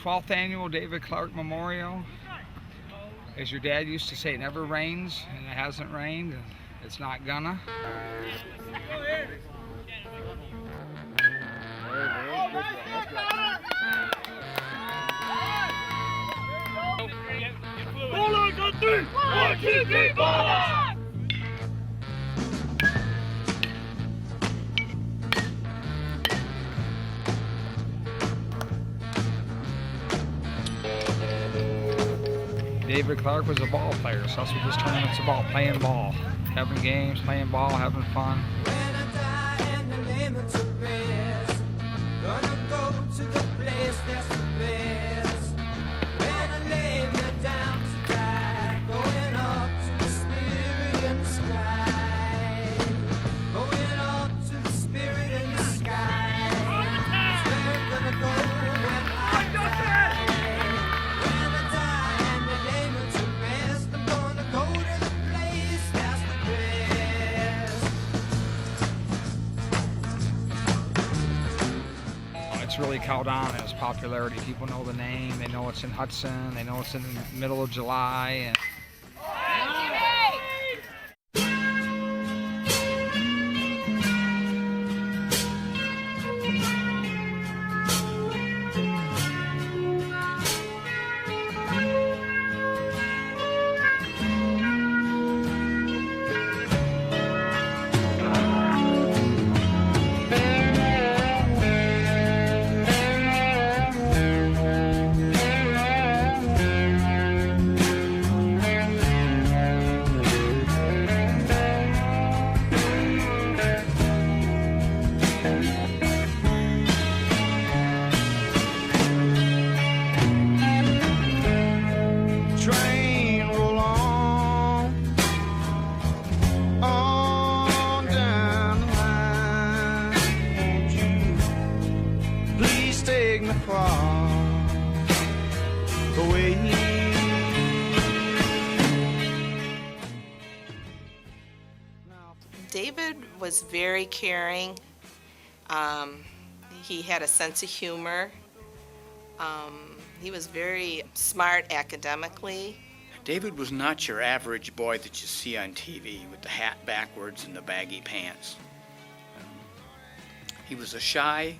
12th annual David Clark Memorial. As your dad used to say, it never rains, and it hasn't rained, and it's not gonna. Ball on, go three! 1, 2, 3, ball on! David Clark was a ball player, so that's what this tournament's about, playing ball. Having games, playing ball, having fun. When I die and the limits of rest, gonna go to the place that's the best. When I lay me down to die, going up to the spirit in the sky. Going up to the spirit in the sky. That's where I'm gonna go when I die. When I die and the limits of rest, I'm gonna go to the place that's the best. It's really caught on in its popularity. People know the name, they know it's in Hudson, they know it's in the middle of July. And Train roll on down the line. Won't you please take me far away? David was very caring. He had a sense of humor. He was very smart academically. David was not your average boy that you see on TV with the hat backwards and the baggy pants. He was a shy,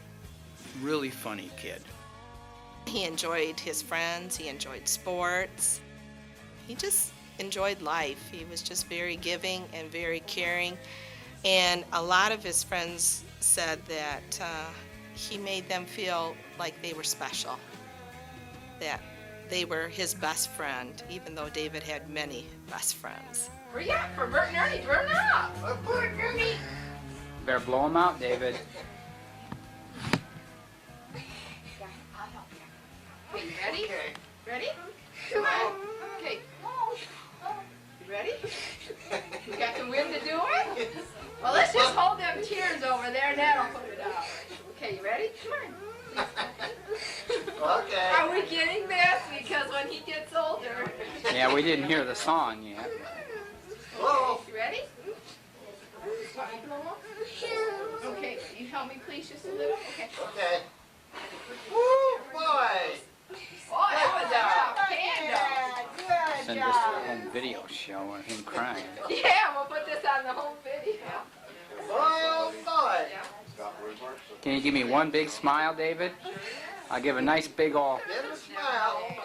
really funny kid. He enjoyed his friends, he enjoyed sports. He just enjoyed life. He was just very giving and very caring. And a lot of his friends said that he made them feel like they were special, that they were his best friend, even though David had many best friends. Where you at for Bert and Ernie? Turn up! Bert and Ernie! Better blow him out, David. Okay, you ready? Ready? Come on. Okay. You ready? You got the wind to do it? Well, let's just hold them tears over there and that'll put it out. Okay, you ready? Come on. Okay. Are we getting this? Because when he gets older. Yeah, we didn't hear the song yet. Whoa. You ready? Want me to blow up? Okay, you help me please just a little? Okay. Okay. Woo, boy. Oh, that was a tough candle. Send this to a home video show of him crying. Yeah, we'll put this on the home video. Oh, boy. Can you give me one big smile, David? I'll give a nice big all. Give him a smile.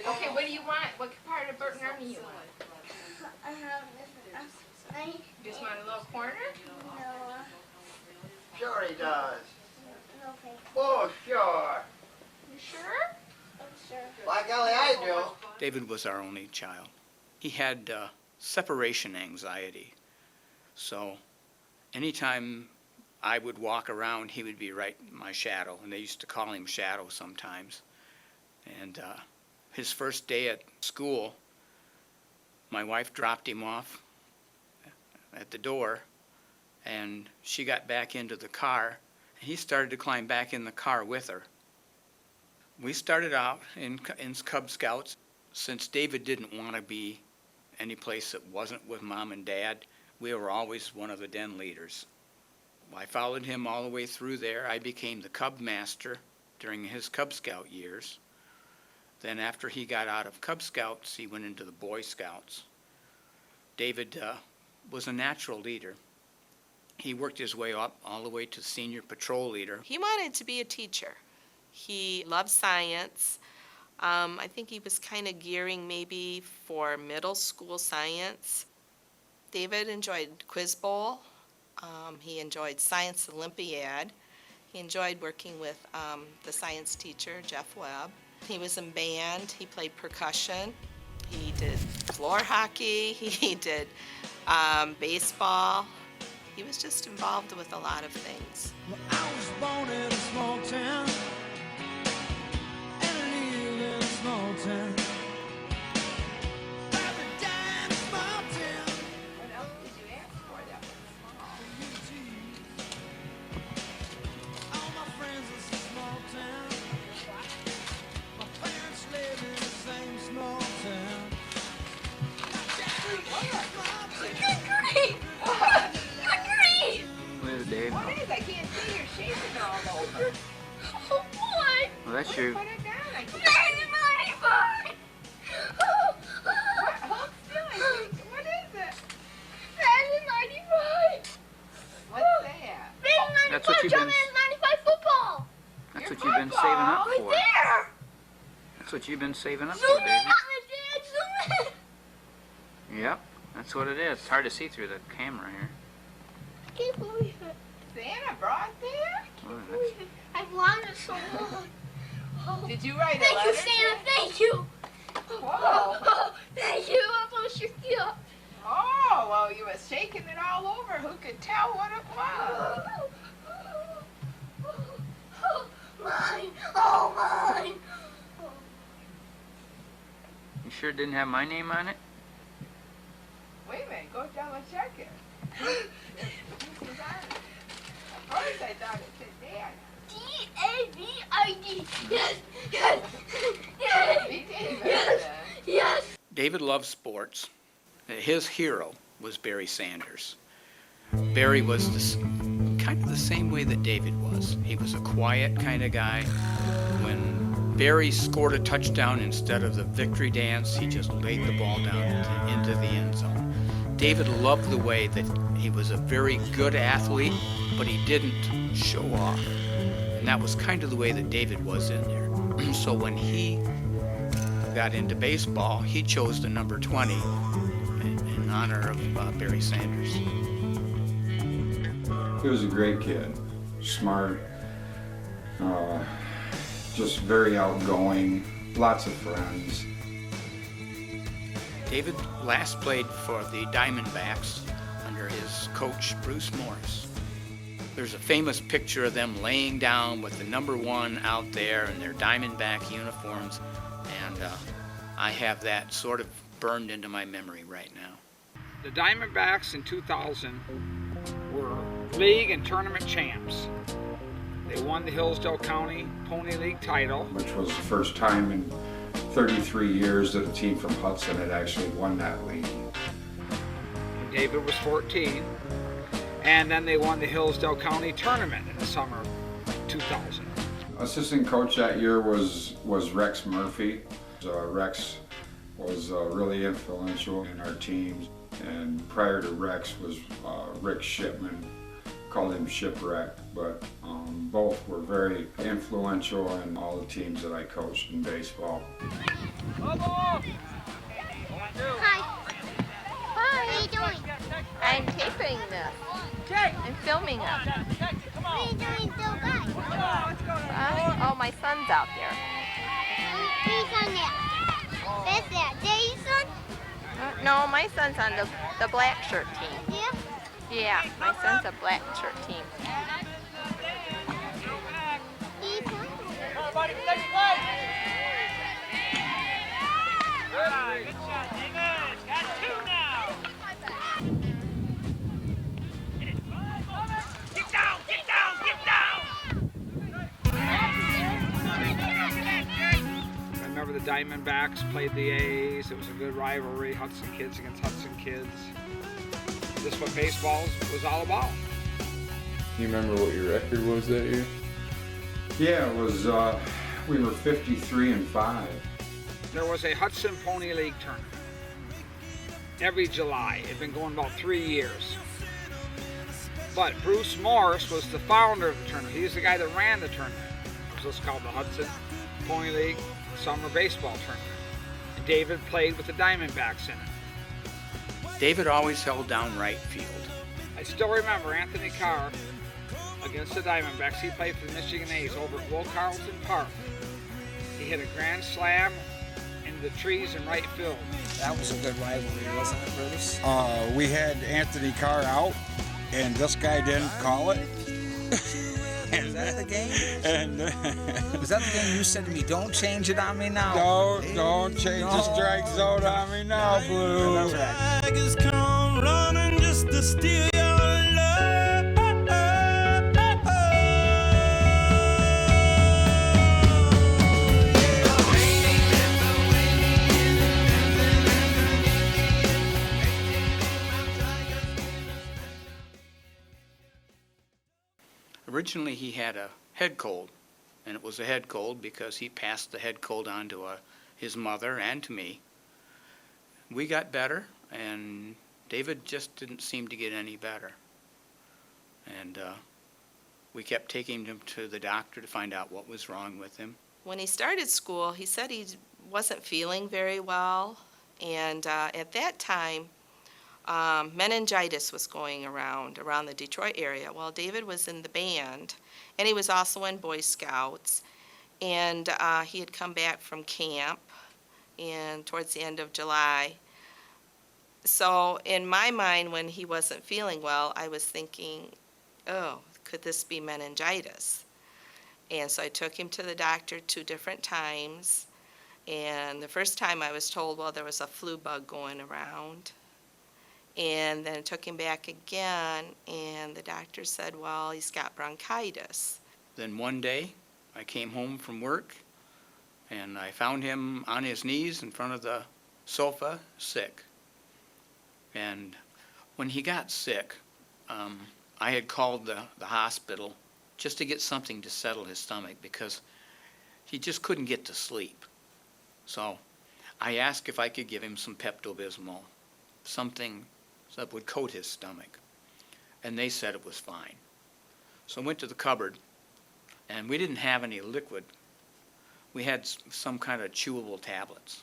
Okay, what do you want? What part of Bert and Ernie you want? Just want a little corner? Sure he does. Oh, sure. You sure? By golly, I do. David was our only child. He had separation anxiety. So anytime I would walk around, he would be right in my shadow, and they used to call him Shadow sometimes. And his first day at school, my wife dropped him off at the door, and she got back into the car, and he started to climb back in the car with her. We started out in Cub Scouts. Since David didn't want to be any place that wasn't with Mom and Dad, we were always one of the den leaders. I followed him all the way through there. I became the Cub Master, during his Cub Scout years. Then after he got out of Cub Scouts, he went into the Boy Scouts. David was a natural leader. He worked his way up all the way to senior patrol leader. He wanted to be a teacher. He loved science. I think he was kind of gearing maybe for middle school science. David enjoyed Quiz Bowl. He enjoyed Science Olympiad. He enjoyed working with the science teacher, Jeff Webb. He was in band. He played percussion. He did floor hockey. He did baseball. He was just involved with a lot of things. Well, I was born in a small town, and I live in a small town. Paradise, small town. What else did you ask for that was small? All my friends in a small town. My parents live in the same small town. What is it, Dave? What is? I can't see you're shaking all over. Oh boy! Well, that's your. Put it down. I can't. What? Hold still. I think. What is it? What's that? That's what you've been. 95 football! That's Your what you've been saving up football. for. There! That's what you've been saving up Zoom for, in David. on it, Dad! Zoom in! Yep, that's what it is. It's hard to see through the camera here. I can't believe it. Santa brought that? Oh, I can't that's- believe it. I've wanted it so long. Oh. Did you write a Thank letter? you, Santa. Thank you. Whoa. Thank you. I'm so sure. Oh, well, you was shaking it all over. Who could tell what it was? Mine. Oh, mine. You sure it didn't have my name on it? Wait a minute. Go down and check it. Who's on it? Of course I thought it said Dad. D-A-V-I-D. Yes. Yes. Yes. Be David. Yes. then. Yes. David loved sports. His hero was Barry Sanders. Barry was kind of the same way that David was. He was a quiet kind of guy. When Barry scored a touchdown instead of the victory dance, he just laid the ball down into the end zone. David loved the way that he was a very good athlete, but he didn't show off. And that was kind of the way that David was in there. So when he got into baseball, he chose the number 20 in honor of Barry Sanders. He was a great kid, smart, just very outgoing, lots of friends. David last played for the Diamondbacks under his coach, Bruce Morris. There's a famous picture of them laying down with the number 1 out there in their Diamondback uniforms, and I have that sort of burned into my memory right now. The Diamondbacks in 2000 were league and tournament champs. They won the Hillsdale County Pony League title. Which was the first time in 33 years that a team from Hudson had actually won that league. David was 14. And then they won the Hillsdale County tournament in the summer of 2000. Assistant coach that year was Rex Murphy. Rex was really influential in our teams. And prior to Rex was Rick Shipman. Called him Shipwreck, but both were very influential in all the teams that I coached in baseball. Hi. Hi. What are you doing? I'm taping this. I'm filming it. What are you doing so good? Oh, my son's out there. Who's on there? That's that. Daddy's son? No, my son's on the black shirt team. Yeah. Yeah, my son's a black shirt team. He's on. Good shot, David. Got 2 now. Get down, get down, get down. I remember the Diamondbacks played the A's. It was a good rivalry, Hudson kids against Hudson kids. This is what baseball was all about. Do you remember what your record was that year? Yeah, it was, we were 53-5. There was a Hudson Pony League tournament every July. It had been going about 3 years. But Bruce Morris was the founder of the tournament. He was the guy that ran the tournament. It was just called the Hudson Pony League Summer Baseball Tournament. And David played with the Diamondbacks in it. David always held down right field. I still remember Anthony Carr against the Diamondbacks. He played for the Michigan A's over at Will Carlton Park. He hit a grand slam into the trees in right field. That was a good rivalry, wasn't it, Bruce? We had Anthony Carr out, and this guy didn't call it. Was that the game? And Was that the game you said to me, don't change it on me now? don't change the strike zone on me now, Blue. That's right. Tigers come running just to steal your love. Originally, he had a head cold, and it was a head cold because he passed the head cold on to his mother and to me. We got better, and David just didn't seem to get any better. And we kept taking him to the doctor to find out what was wrong with him. When he started school, he said he wasn't feeling very well, and at that time, meningitis was going around the Detroit area. Well, David was in the band, and he was also in Boy Scouts, and he had come back from camp and towards the end of July. So in my mind, when he wasn't feeling well, I was thinking, oh, could this be meningitis? And so I took him to the doctor 2 different times, and the first time I was told, well, there was a flu bug going around. And then I took him back again, and the doctor said, well, he's got bronchitis. Then one day, I came home from work, and I found him on his knees in front of the sofa, sick. And when he got sick, I had called the hospital just to get something to settle his stomach because he just couldn't get to sleep. So I asked if I could give him some Pepto-Bismol, something that would coat his stomach. And they said it was fine. So I went to the cupboard, and we didn't have any liquid. We had some kind of chewable tablets.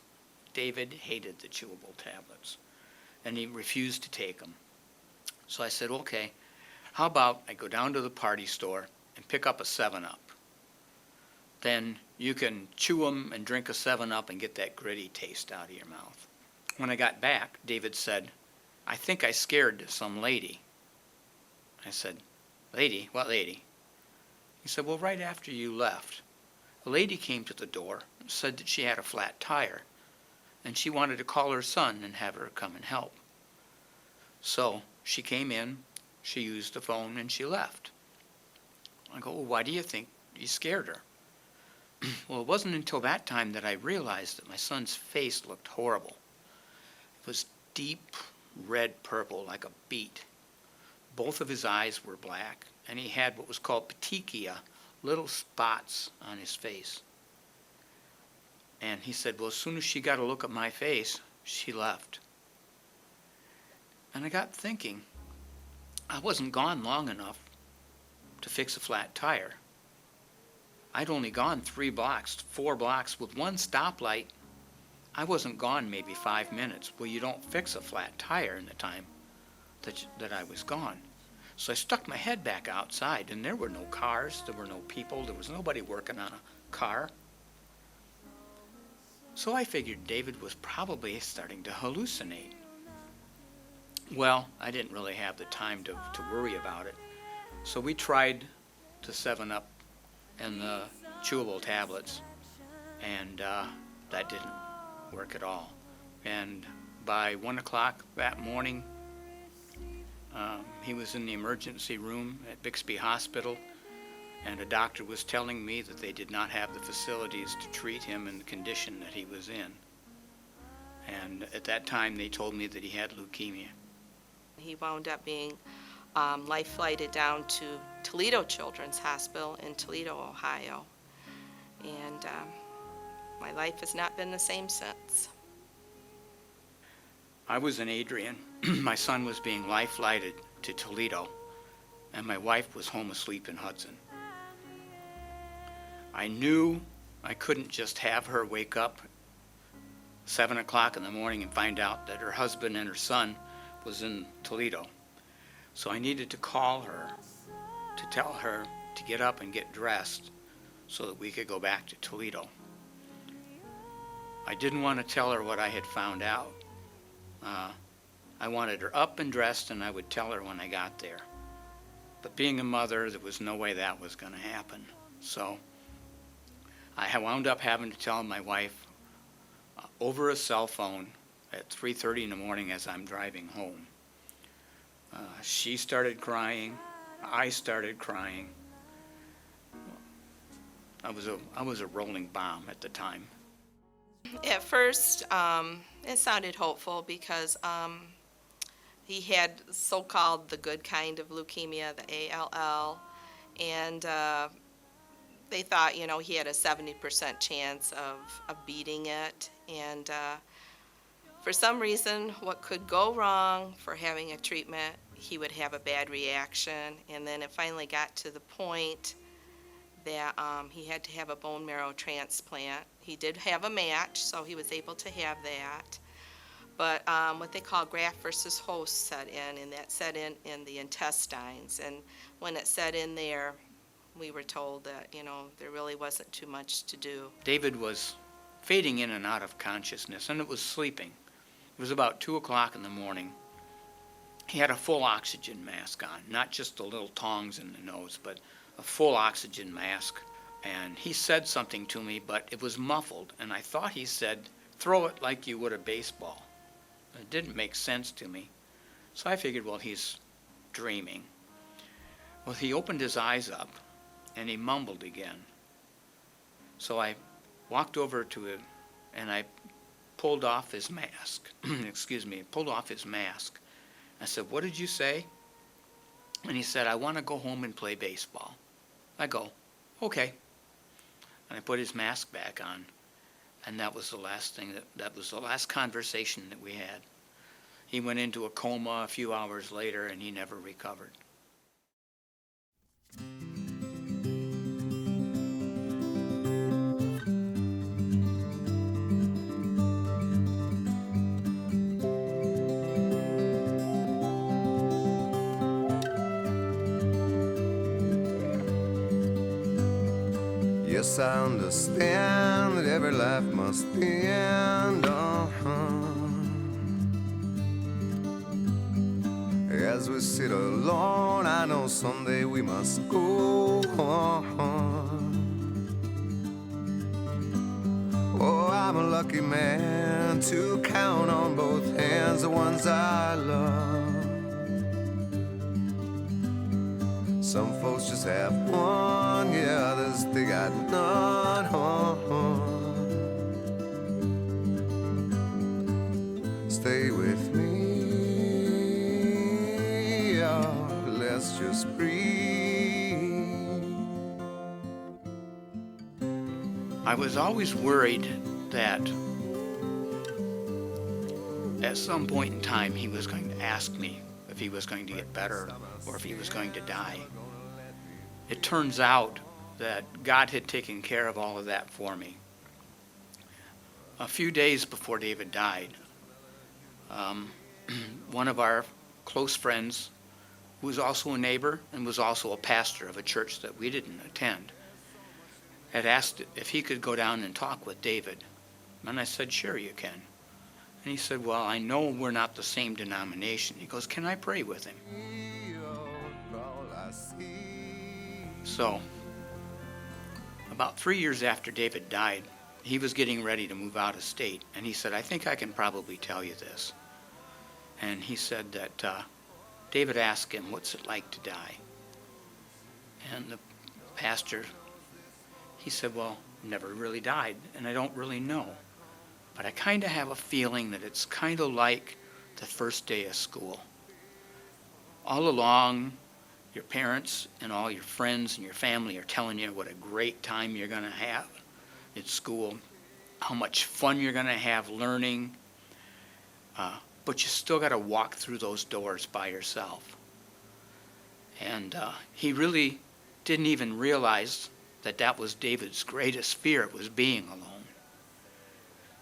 David hated the chewable tablets, and he refused to take them. So I said, okay, how about I go down to the party store and pick up a 7-Up. Then you can chew them and drink a 7-Up and get that gritty taste out of your mouth. When I got back, David said, I think I scared some lady. I said, lady? What lady? He said, well, right after you left, a lady came to the door and said that she had a flat tire, and she wanted to call her son and have her come and help. So she came in, she used the phone, and she left. I go, well, why do you think you scared her? Well, it wasn't until that time that I realized that my son's face looked horrible. It was deep red purple like a beet. Both of his eyes were black, and he had what was called petechia, little spots on his face. And he said, well, as soon as she got a look at my face, she left. And I got thinking, I wasn't gone long enough to fix a flat tire. I'd only gone 4 blocks with one stoplight. I wasn't gone maybe 5 minutes. Well, you don't fix a flat tire in the time that I was gone. So I stuck my head back outside, and there were no cars, there were no people, there was nobody working on a car. So I figured David was probably starting to hallucinate. Well, I didn't really have the time to worry about it. So we tried the 7-Up and the chewable tablets, and that didn't work at all. And by 1 o'clock that morning, he was in the emergency room at Bixby Hospital, and a doctor was telling me that they did not have the facilities to treat him in the condition that he was in. And at that time, they told me that he had leukemia. He wound up being life flighted down to Toledo Children's Hospital in Toledo, Ohio. And my life has not been the same since. I was in Adrian. My son was being life-flighted to Toledo, and my wife was home asleep in Hudson. I knew I couldn't just have her wake up 7 o'clock in the morning and find out that her husband and her son was in Toledo. So I needed to call her to tell her to get up and get dressed so that we could go back to Toledo. I didn't want to tell her what I had found out. I wanted her up and dressed, and I would tell her when I got there. But being a mother, there was no way that was going to happen. So I wound up having to tell my wife over a cell phone at 3:30 in the morning as I'm driving home. She started crying. I started crying. I was a rolling bomb at the time. At first, it sounded hopeful because he had so-called the good kind of leukemia, the ALL, and they thought, you know, he had a 70% chance of beating it. And for some reason, what could go wrong for having a treatment, he would have a bad reaction, and then it finally got to the point that he had to have a bone marrow transplant. He did have a match, so he was able to have that. But what they call graft versus host set in, and that set in the intestines. And when it set in there, we were told that, you know, there really wasn't too much to do. David was fading in and out of consciousness, and it was sleeping. It was about 2 o'clock in the morning. He had a full oxygen mask on, not just the little tongs in the nose, but a full oxygen mask. And he said something to me, but it was muffled, and I thought he said, "Throw it like you would a baseball." It didn't make sense to me. So I figured, well, he's dreaming. Well, he opened his eyes up, and he mumbled again. So I walked over to him, and I pulled off his mask. Pulled off his mask. I said, "What did you say?" And he said, "I want to go home and play baseball." I go, "Okay." And I put his mask back on, and that was the last thing, that was the last conversation that we had. He went into a coma a few hours later, and he never recovered. Yes, I understand that every life must end. As we sit alone, I know someday we must go on. Oh, I'm a lucky man to count on both hands the ones I love. Some folks just have one, yeah, others they got none. Stay with me, oh, let's just breathe. I was always worried that at some point in time he was going to ask me if he was going to get better or if he was going to die. It turns out that God had taken care of all of that for me. A few days before David died, one of our close friends, who was also a neighbor and was also a pastor of a church that we didn't attend, had asked if he could go down and talk with David. And I said, "Sure, you can." And he said, "Well, I know we're not the same denomination." He goes, "Can I pray with him?" So, about 3 years after David died, he was getting ready to move out of state. And he said, "I think I can probably tell you this." And he said that David asked him, "What's it like to die?" And the pastor, he said, "Well, never really died, and I don't really know. But I kind of have a feeling that it's kind of like the first day of school. All along your parents and all your friends and your family are telling you what a great time you're going to have at school, how much fun you're going to have learning, but you still got to walk through those doors by yourself. And he really didn't even realize that that was David's greatest fear, was being alone.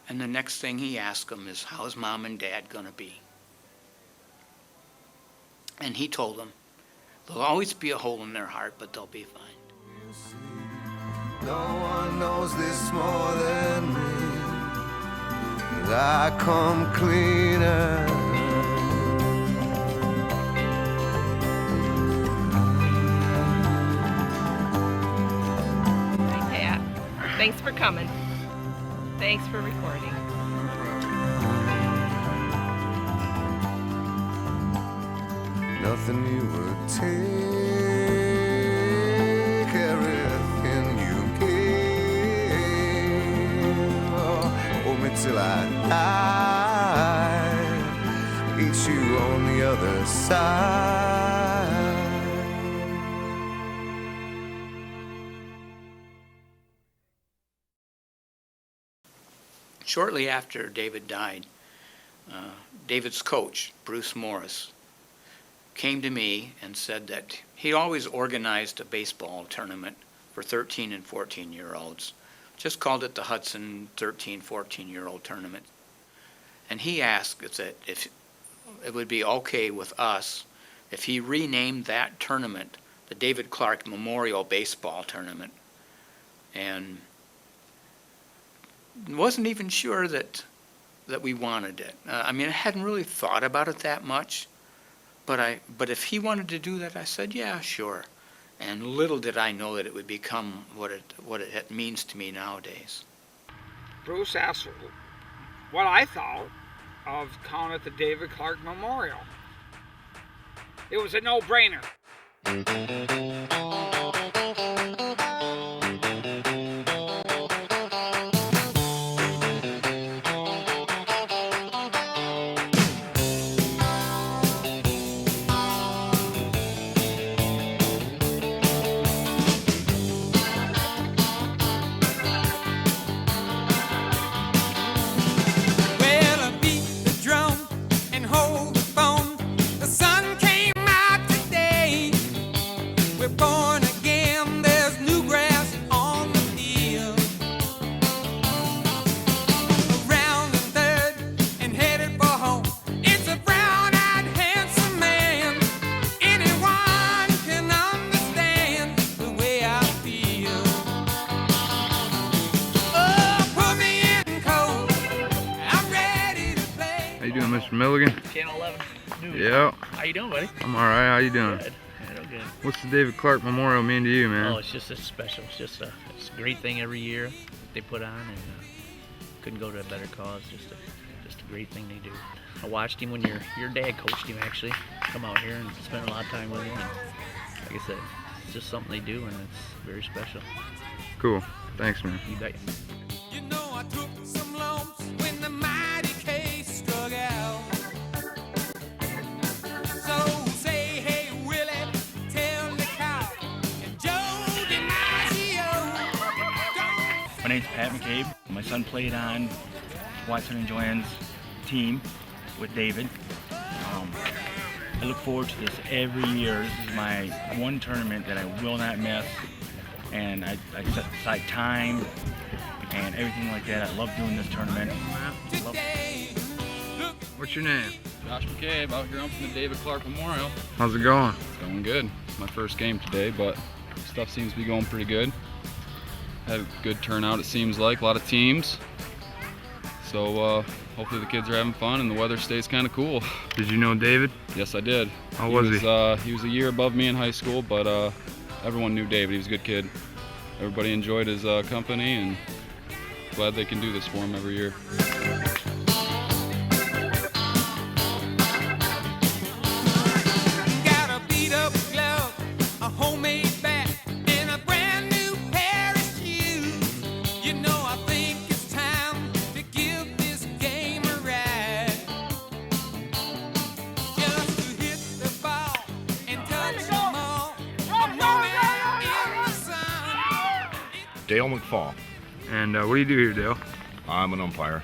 And the next thing he asked him is, how's Mom and Dad going to be? And he told them, there'll always be a hole in their heart, but they'll be fine. No one knows this more than me, 'cause I come cleaner. Hi, Pat. Thanks for coming. Thanks for recording. Nothing you would take, everything you gave. Oh, hold me till I die, meet you on the other side. Shortly after David died, David's coach, Bruce Morris, came to me and said that he always organized a baseball tournament for 13 and 14-year-olds, just called it the Hudson 13, 14-year-old tournament. And he asked if it would be okay with us if he renamed that tournament the David Clark Memorial Baseball Tournament. And wasn't even sure that we wanted it. I mean, I hadn't really thought about it that much, but if he wanted to do that, I said, yeah, sure. And little did I know that it would become what it means to me nowadays. Bruce asked what I thought of calling it the David Clark Memorial. It was a no-brainer. Mr. Milligan? Channel 11 News. Yeah. How you doing, buddy? I'm alright. How you doing? Good. Good. What's the David Clark Memorial mean to you, man? Oh, it's just a special. It's a great thing every year they put on, and couldn't go to a better cause. Just a great thing they do. I watched him when your dad coached him, actually. Come out here and spent a lot of time with him. And like I said, it's just something they do, and it's very special. Cool. Thanks, man. You bet. You know I took some lumps when the mighty case struck out. So say, hey, Willie, tell the cow, and Joe DiMaggio. My name's Pat McCabe. My son played on Watson and Joanne's team with David. I look forward to this every year. This is my one tournament that I will not miss. And I set aside time and everything like that. I love doing this tournament. What's your name? Josh McCabe, out here from the David Clark Memorial. How's it going? It's going good. It's my first game today, but stuff seems to be going pretty good. Had a good turnout, it seems like. A lot of teams. So hopefully the kids are having fun and the weather stays kind of cool. Did you know David? Yes, I did. How was he? He was a year above me in high school, but everyone knew David. He was a good kid. Everybody enjoyed his company, and glad they can do this for him every year. Got a beat up glove, a homemade bat, and a brand new pair of shoes. You know I think it's time to give this game a ride. Just to hit the ball and touch them all. Dale McFall. And what do you do here, Dale? I'm an umpire.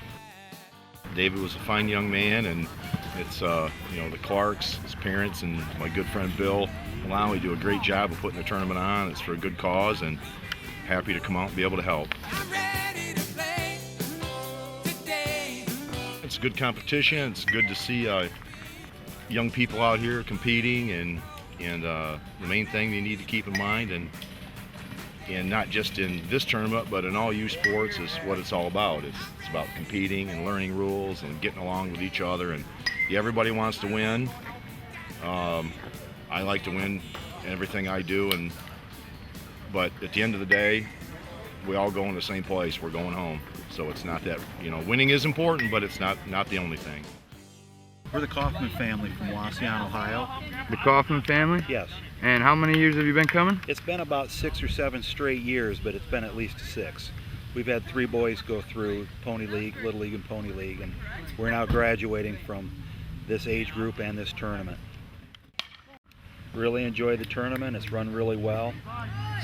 David was a fine young man, and it's you know, the Clarks, his parents, and my good friend Bill Malawi do a great job of putting the tournament on. It's for a good cause, and happy to come out and be able to help. It's a good competition. It's good to see young people out here competing, and the main thing they need to keep in mind, and not just in this tournament, but in all youth sports, is what it's all about. It's about competing and learning rules and getting along with each other. And yeah, everybody wants to win. I like to win in everything I do, but at the end of the day, we all go in the same place. We're going home. So it's not that, you know, winning is important, but it's not the only thing. We're the Kaufman family from Wasion, Ohio. The Kaufman family? Yes. And how many years have you been coming? It's been about 6 or 7 straight years, but it's been at least 6. We've had 3 boys go through Pony League, Little League and Pony League, and we're now graduating from this age group and this tournament. Really enjoy the tournament. It's run really well.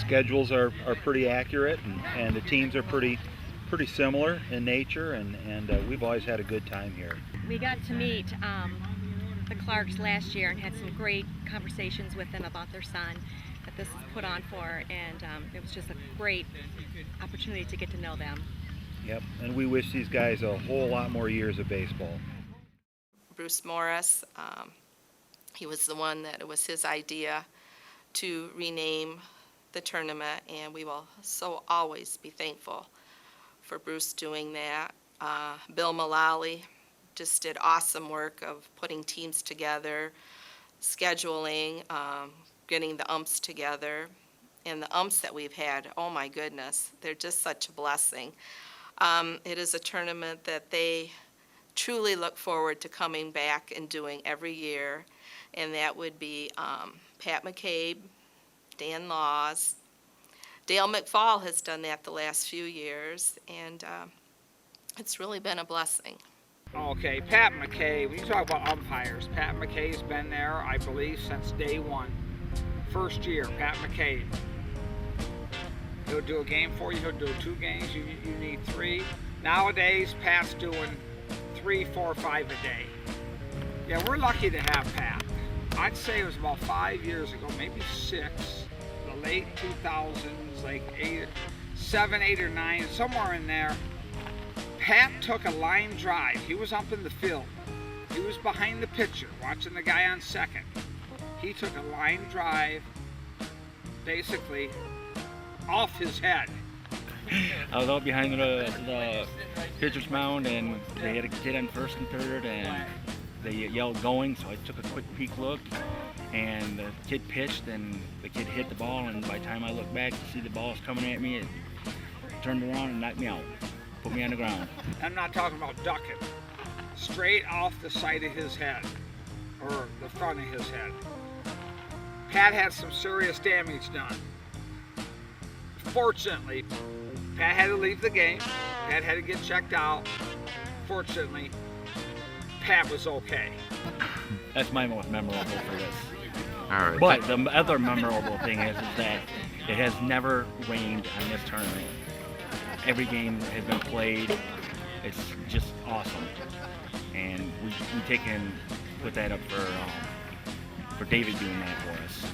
Schedules are pretty accurate, and the teams are pretty similar in nature, and we've always had a good time here. We got to meet the Clarks last year and had some great conversations with them about their son that this is put on for, and it was just a great opportunity to get to know them. Yep, and we wish these guys a whole lot more years of baseball. Bruce Morris, he was the one that it was his idea to rename the tournament, and we will so always be thankful for Bruce doing that. Bill Mullally just did awesome work of putting teams together, scheduling, getting the umps together. And the umps that we've had, oh my goodness, they're just such a blessing. It is a tournament that they truly look forward to coming back and doing every year, and that would be Pat McCabe, Dan Laws. Dale McFall has done that the last few years, and it's really been a blessing. Okay, Pat McCabe, when you talk about umpires, Pat McCabe's been there, I believe, since day one. First year, Pat McCabe. He'll do a game for you, he'll do 2 games, you need 3. Nowadays, Pat's doing 3, 4, 5 a day. Yeah, we're lucky to have Pat. I'd say it was about 5 years ago, maybe 6, the late 2000s, like 7, 8, or 9, somewhere in there. Pat took a line drive. He was up in the field. He was behind the pitcher, watching the guy on second. He took a line drive, basically, off his head. I was out behind the pitcher's mound, and they had a kid on first and third, and they yelled going, so I took a quick peek look, and the kid pitched, and the kid hit the ball, and by the time I looked back to see the balls coming at me, it turned around and knocked me out, put me on the ground. I'm not talking about ducking. Straight off the side of his head, or the front of his head. Pat had some serious damage done. Fortunately, Pat had to leave the game. Pat had to get checked out. Fortunately, Pat was okay. That's my most memorable for this. All right. But the other memorable thing is that it has never rained on this tournament. Every game has been played. It's just awesome. And we take and put that up for David doing that for us.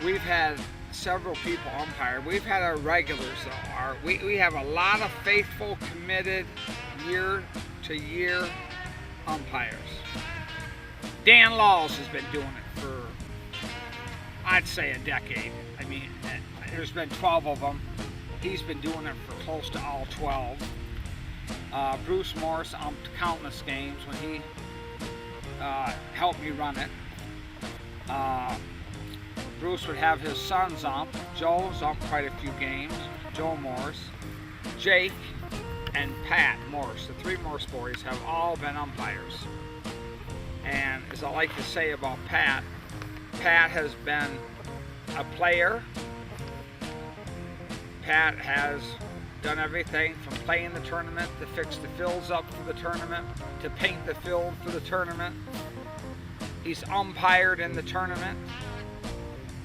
We've had several people umpire. We've had our regulars though. We have a lot of faithful, committed, year-to-year umpires. Dan Laws has been doing it for, I'd say, a decade. I mean, there's been 12 of them. He's been doing it for close to all 12. Bruce Morris umped countless games when he helped me run it. Bruce would have his sons ump. Joe's umped quite a few games. Joe Morris, Jake, and Pat Morris. The 3 Morris boys have all been umpires. And as I like to say about Pat, Pat has been a player. Pat has done everything from playing the tournament to fix the fields up for the tournament to paint the field for the tournament. He's umpired in the tournament,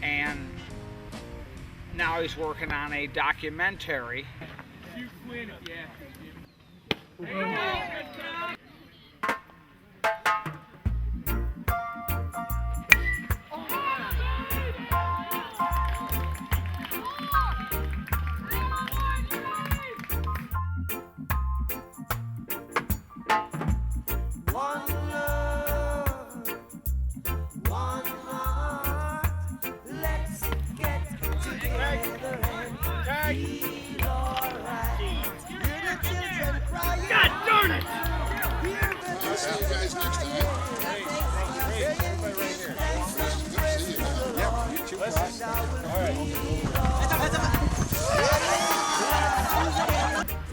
and now he's working on a documentary. One love, one heart. Let's get together and feel alright. Hear the children crying. God darn it! Hear the guys next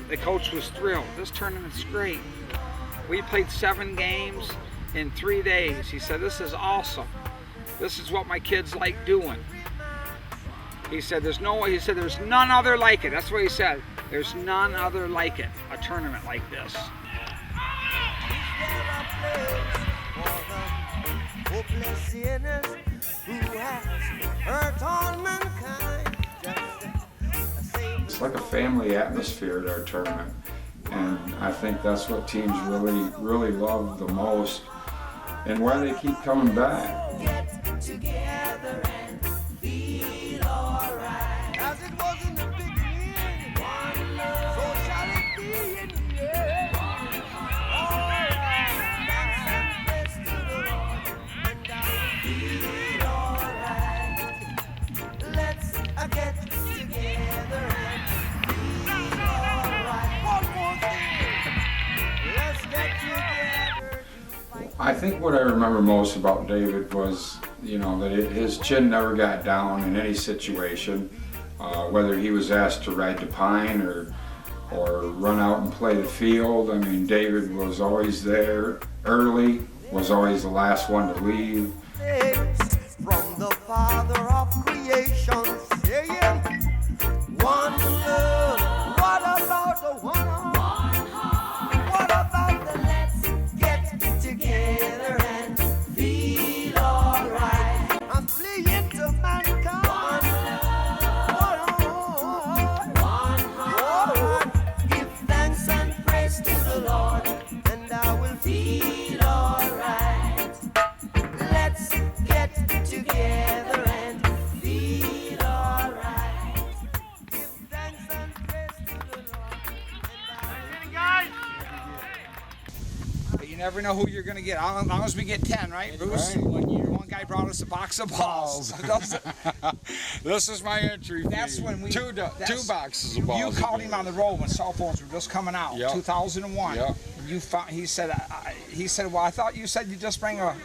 The coach was thrilled. This tournament's great. We played 7 games in 3 days. He said, this is awesome. This is what my kids like doing. He said, there's none other like it. That's what he said. There's none other like it, a tournament like this. hopeless sinners who has hurt all mankind. It's like a family atmosphere at our tournament, and I think that's what teams really love the most, and why they keep coming back. Get together and feel alright. As it was in the beginning, one love, so shall it be in the end. Alright, thanks and praise to the Lord, and I feel alright. Let's get together and feel alright. One more thing. Let's get together. I think what I remember most about David was, that his chin never got down in any situation, whether he was asked to ride the pine or run out and play the field. I mean, David was always there early, was always the last one to leave. From the Father of creation, saying, one love. What about the one heart? What about the let's get together and feel alright? I'm fleeing to mankind. One heart. Give thanks and praise to the Lord, and I will feel alright. Let's get together and feel alright. Give thanks and praise to the Lord, But you never know who you're going to get. As long as we get 10, right, Bruce? One guy brought us a box of balls. This is my entry fee. That's when we... Two boxes of balls. You called him on the road when cell phones were just coming out, Yep. 2001. Yep. You found, he said, well, I thought you said you just bring a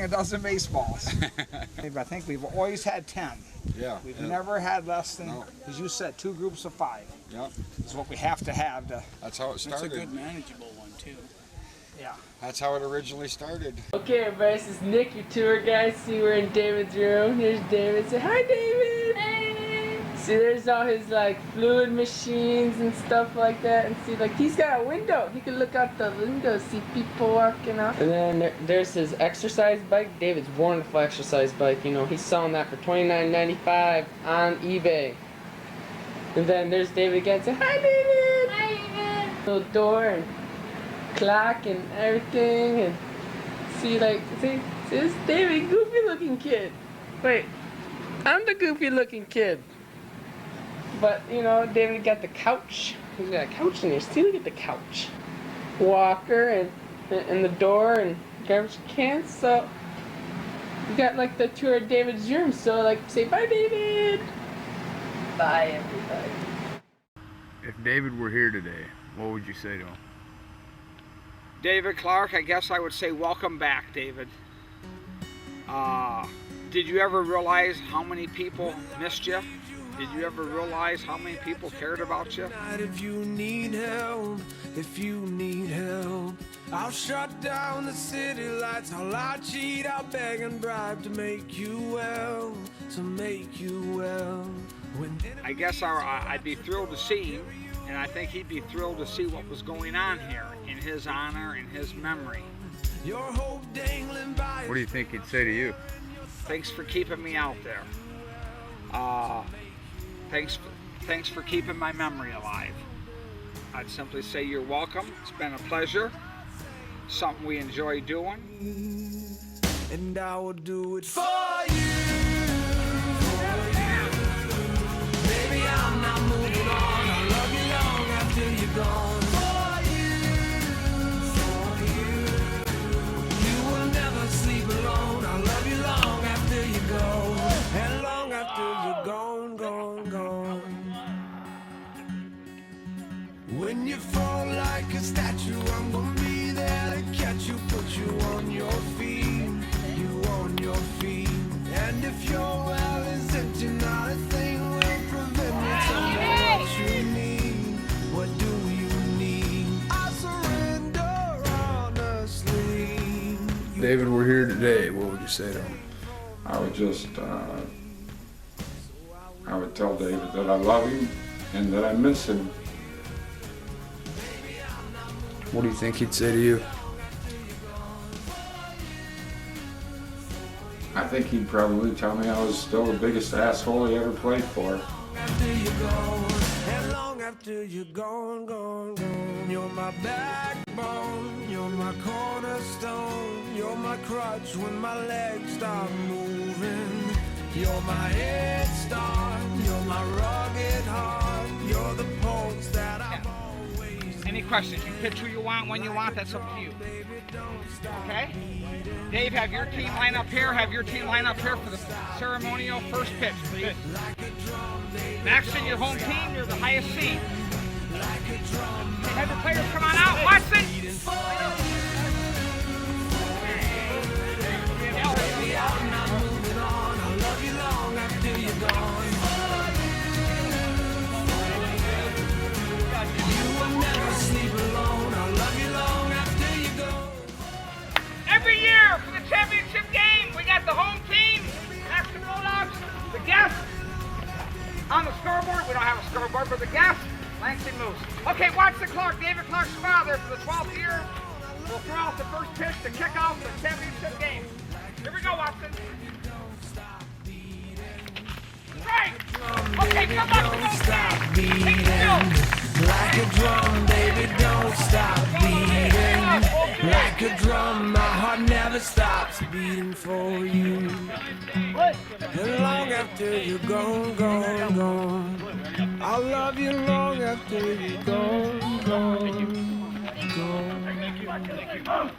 dozen baseballs. I think we've always had 10. Yeah. We've never had less than, as you said, 2 groups of 5. Yep. Is what we have to have to. That's how it started. It's a good manageable one too. Yeah. That's how it originally started. Okay, everybody, this is Nick, your tour guide. See, we're in David's room. Here's David. Say hi, David. Hey. See, there's all his fluid machines and stuff like that. And see, he's got a window. He can look out the window, see people walking out. And then there's his exercise bike. David's wonderful exercise bike. He's selling that for $29.95 on eBay. And then there's David again. Say hi, David. Hi, David. Little door and clock and everything, and see this David, goofy looking kid. Wait, I'm the goofy looking kid. But David got the couch. He's got a couch in here. See, look at the couch. Walker and the door and garbage cans. So we got the tour of David's room. So say bye, David. Bye, everybody. If David were here today, what would you say to him? David Clark, I guess I would say welcome back, David. Did you ever realize how many people missed you? Did you ever realize how many people cared about you? If you need help, I'll shut down the city lights. I'll lie, cheat, I'll beg and bribe to make you well, I guess I'd be thrilled to see him, and I think he'd be thrilled to see what was going on here in his honor, in his memory. What do you think he'd say to you? Thanks for keeping me out there. Thanks for keeping my memory alive. I'd simply say you're welcome. It's been a pleasure. Something we enjoy doing. And I will do it for you. Baby, I'm not moving on. I'll love you long after you're gone. For you. You will never sleep alone. I'll love you long after you go. And long after you're gone, gone, gone. When you fall like a statue, I'm gonna be there to catch you, put you on your feet. On your feet, and if your well is empty, not a thing will prevent me. Tell me what you need. What do you need? I surrender honestly. David, we're here today. What would you say to him? I would just, I would tell David that I love him and that I miss him. What do you think he'd say to you? I think he'd probably tell me I was still the biggest asshole he ever played for. After you go, and long after you're gone, gone, gone. You're my backbone, you're my cornerstone, you're my crutch when my legs stop moving. You're my head start, you're my rugged heart, you're the pulse that I've always. Any questions? You pitch who you want, when you want, that's up to you. Okay? Dave, have your team line up here. Have your team line up here for the ceremonial first pitch. Good. Maxton, your home team, you're the highest seed. Have the players come on out. Watson! I'm not moving on. I'll love you long after you're gone. You will never sleep alone. I'll love you long after you go. Every year for the championship game, we got the home team, Maxton Bulldogs, the guests. On the scoreboard, we don't have a scoreboard, but the guests, Langston Moose. Okay, watch the clock. David Clark's father for the 12th year will throw out the first pitch to kick off the championship game. Here we go, Watson. Right. Okay, come on, Don't stop beating. Like a drum, baby, don't stop beating. Like a drum, my heart never stops beating for you. And long after you're gone, gone, gone, I'll love you long after you're gone, gone, gone.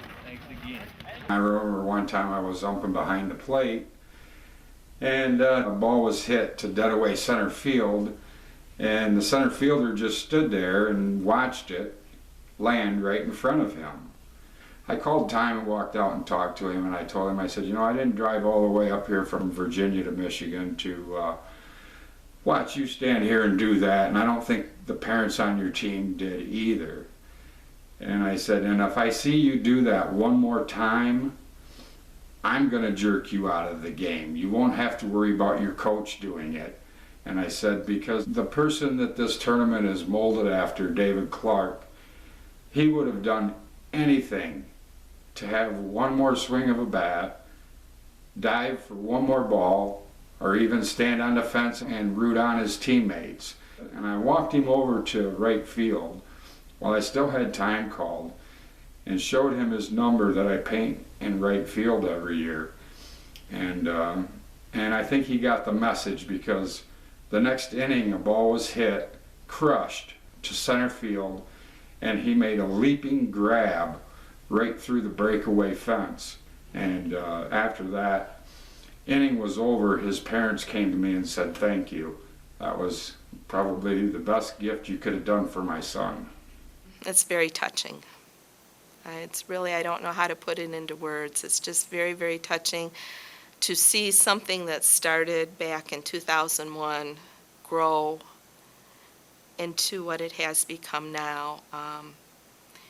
I remember one time I was umping behind the plate, and a ball was hit to dead away center field, and the center fielder just stood there and watched it land right in front of him. I called time and walked out and talked to him, and I told him, I said, you know, I didn't drive all the way up here from Virginia to Michigan to watch you stand here and do that, and I don't think the parents on your team did either. And I said, and if I see you do that one more time, I'm going to jerk you out of the game. You won't have to worry about your coach doing it. And I said, because the person that this tournament is molded after, David Clark, he would have done anything to have one more swing of a bat, dive for one more ball, or even stand on the fence and root on his teammates. And I walked him over to right field while I still had time called and showed him his number that I paint in right field every year. And I think he got the message, because the next inning a ball was hit, crushed to center field, and he made a leaping grab right through the breakaway fence. And after that inning was over, his parents came to me and said, thank you. That was probably the best gift you could have done for my son. It's very touching. It's really, I don't know how to put it into words. It's just very, very touching to see something that started back in 2001 grow into what it has become now.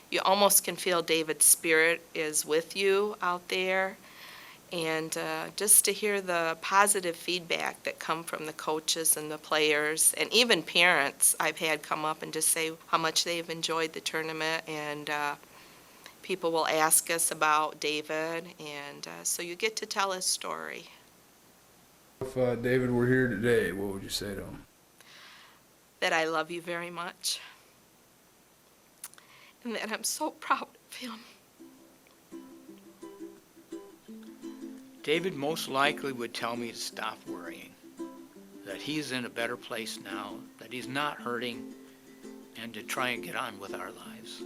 You almost can feel David's spirit is with you out there. And just to hear the positive feedback that come from the coaches and the players and even parents I've had come up and just say how much they've enjoyed the tournament, and people will ask us about David, and so you get to tell his story. If David were here today, what would you say to him? that I love you very much and that I'm so proud of him. David most likely would tell me to stop worrying, that he's in a better place now, that he's not hurting, and to try and get on with our lives.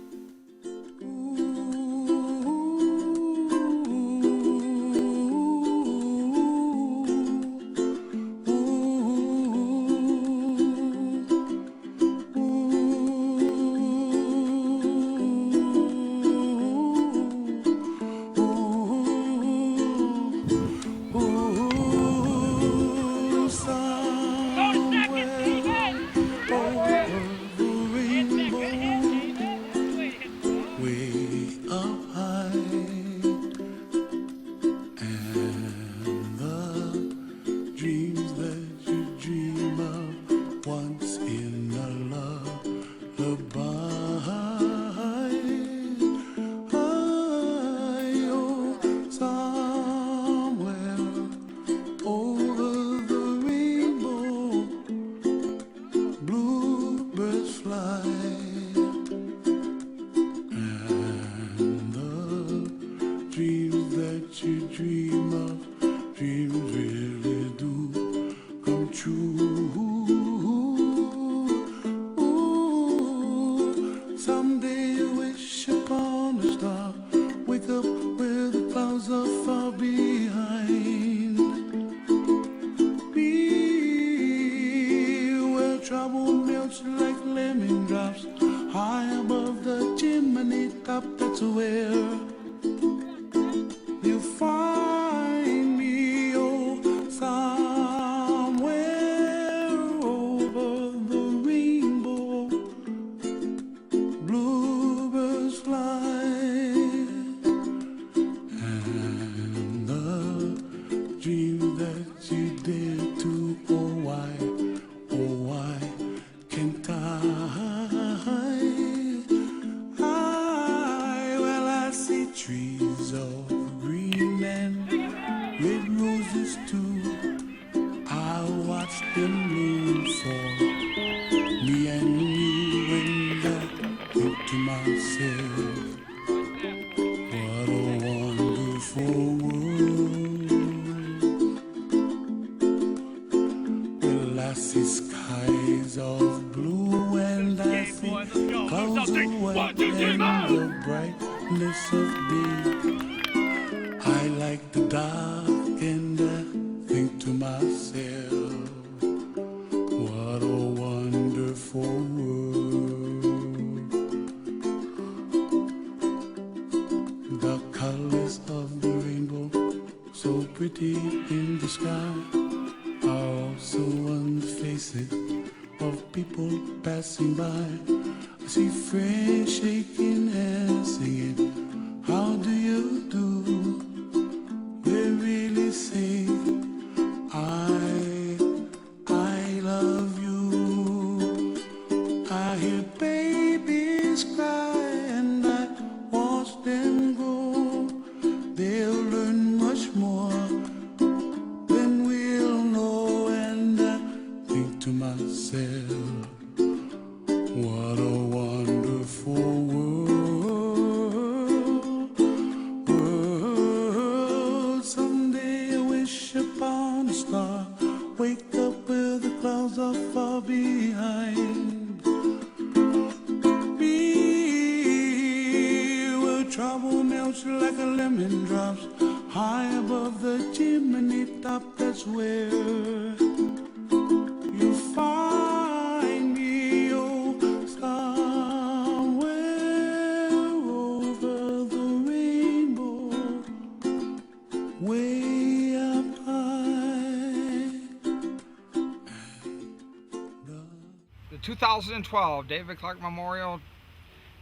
The 2012 David Clark Memorial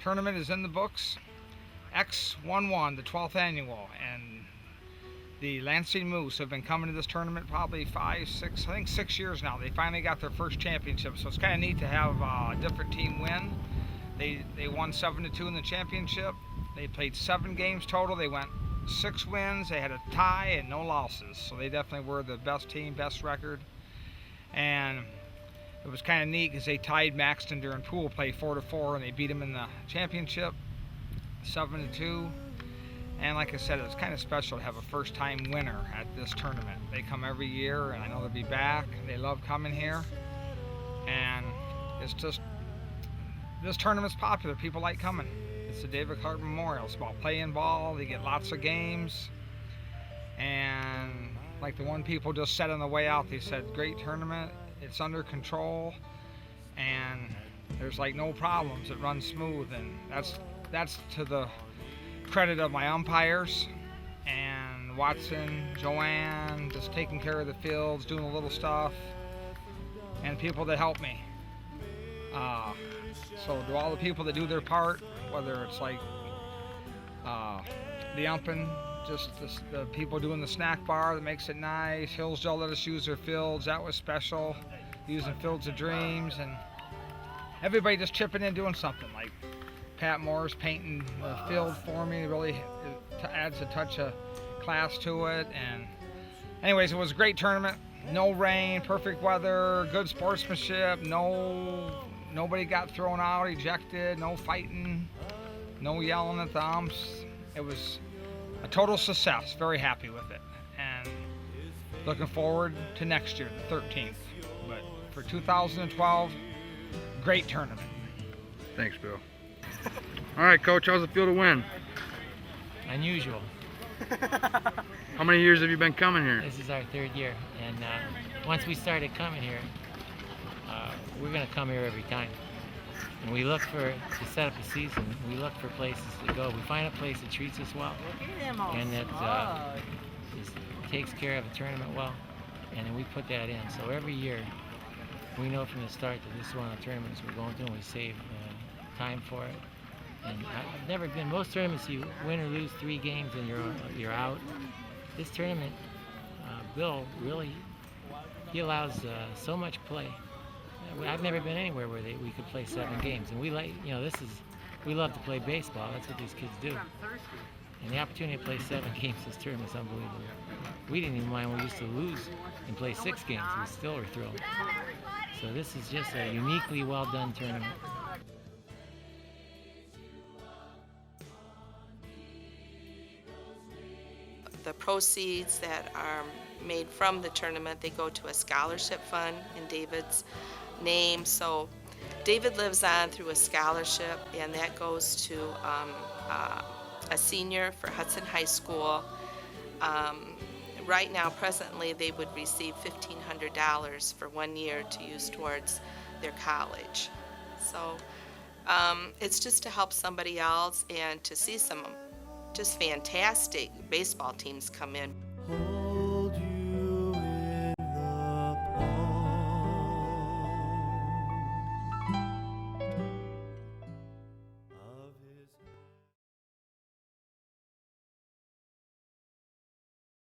Tournament is in the books. X11, the 12th annual, and the Lansing Moose have been coming to this tournament probably 6 years now. They finally got their first championship, so it's kind of neat to have a different team win. They won 7-2 in the championship. They played 7 games total. They went 6 wins. They had a tie and no losses, so they definitely were the best team, best record. And it was kind of neat because they tied Maxton during pool play 4-4, and they beat them in the championship 7-2. And like I said, it was kind of special to have a first-time winner at this tournament. They come every year, and I know they'll be back. They love coming here, and it's just, this tournament's popular. People like coming. It's the David Clark Memorial. It's about playing ball. They get lots of games, and like the one people just said on the way out, they said, great tournament. It's under control, and there's like no problems. It runs smooth, and that's to the credit of my umpires and Watson, Joanne, just taking care of the fields, doing a little stuff, and people that help me. So to all the people that do their part, whether it's like the umping, just the people doing the snack bar that makes it nice, Hillsdale let us use their fields, that was special, using Fields of Dreams, and everybody just chipping in doing something, like Pat Moore's painting the field for me. It really adds a touch of class to it. And anyways, it was a great tournament. No rain, perfect weather, good sportsmanship. Nobody got thrown out, ejected, no fighting, no yelling at the umps. It was a total success. Very happy with it. And looking forward to next year, the 13th. But for 2012, great tournament. Thanks, Bill. All right, Coach, how's it feel to win? Unusual. How many years have you been coming here? This is our third year, and once we started coming here, we're going to come here every time. And we look to set up a season, we look for places to go. We find a place that treats us well, and that takes care of the tournament well, and then we put that in. So every year, we know from the start that this is one of the tournaments we're going to, and we save time for it. And I've never been, most tournaments you win or lose 3 games and you're out. This tournament, Bill really, he allows so much play. I've never been anywhere where we could play 7 games. And we like, we love to play baseball. That's what these kids do. And the opportunity to play 7 games this tournament is unbelievable. We didn't even mind when we used to lose and play 6 games. We still were thrilled. So this is just a uniquely well done tournament. The proceeds that are made from the tournament, they go to a scholarship fund in David's name. So David lives on through a scholarship, and that goes to a senior for Hudson High School. Right now, presently, they would receive $1,500 for 1 year to use towards their college. So it's just to help somebody else and to see some just fantastic baseball teams come in.